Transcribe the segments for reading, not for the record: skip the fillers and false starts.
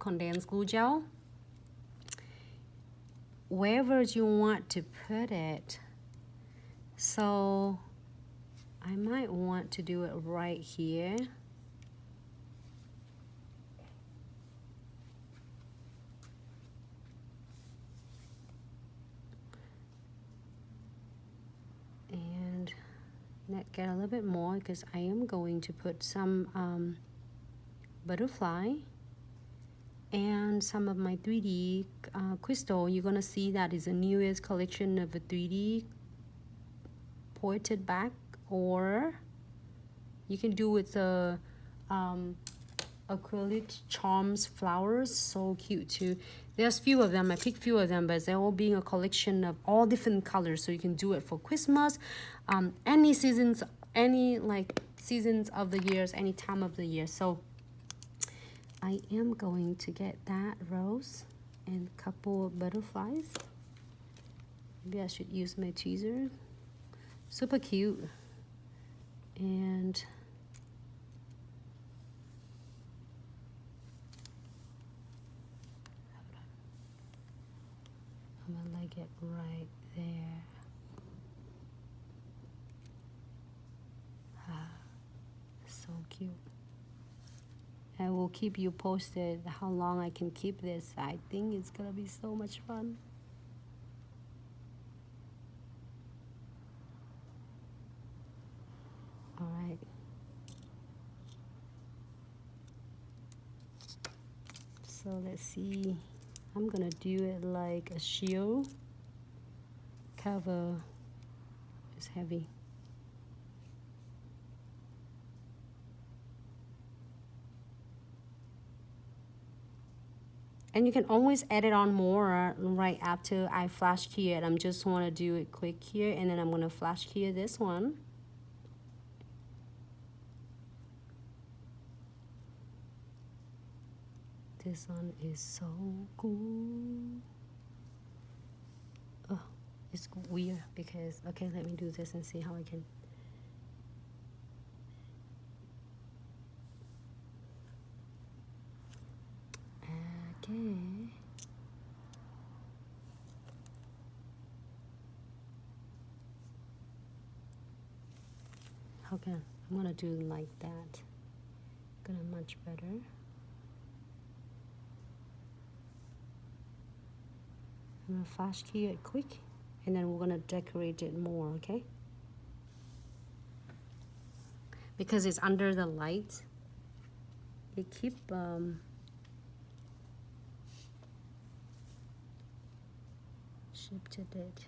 condensed glue gel. Wherever you want to put it. So I might want to do it right here. And get a little bit more because I am going to put some butterfly and some of my 3D crystal. You're gonna see that is the newest collection of a 3D pointed back, or you can do with the acrylic charms flowers. So cute too. There's few of them. I picked few of them, but they're all being a collection of all different colors. So you can do it for Christmas, any seasons, any like seasons of the years, any time of the year. So I am going to get that rose and a couple of butterflies. Maybe I should use my tweezer. Super cute. And I'm gonna like it right there. So cute. I will keep you posted how long I can keep this. I think it's gonna be so much fun. All right. So let's see. I'm gonna do it like a shield. Cover is heavy. And you can always edit on more right after I flash key it. I'm just want to do it quick here, and then I'm going to flash key this one. This one is so cool. Oh, it's weird because, okay, let me do this and see how I can. Okay. Okay, I'm gonna do like that. Gonna much better. I'm gonna flash key it quick, and then we're gonna decorate it more, okay? Because it's under the light, it keep shifted it.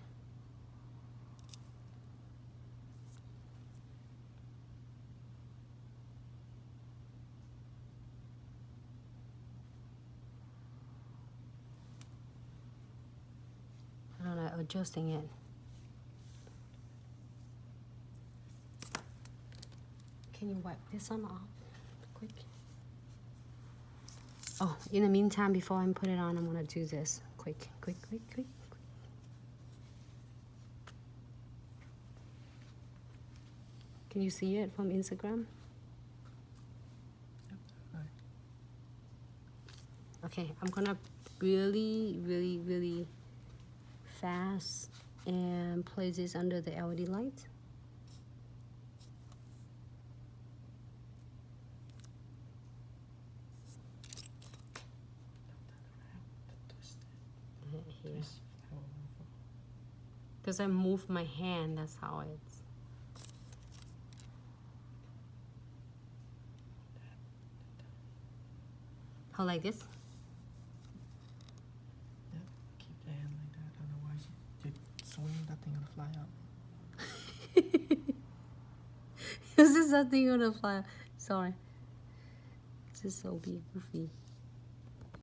I don't know, adjusting it. Can you wipe this one off quick? Oh, in the meantime, before I put it on, I'm gonna do this quick. Can you see it from Instagram? Yep. Okay, I'm gonna really fast and place this under the LED light. Here. Because I moved my hand, that's how it's. How, like this? Yep, keep the hand like that, otherwise you swing, that thing gonna fly out. This is something gonna fly. Sorry. This is so goofy.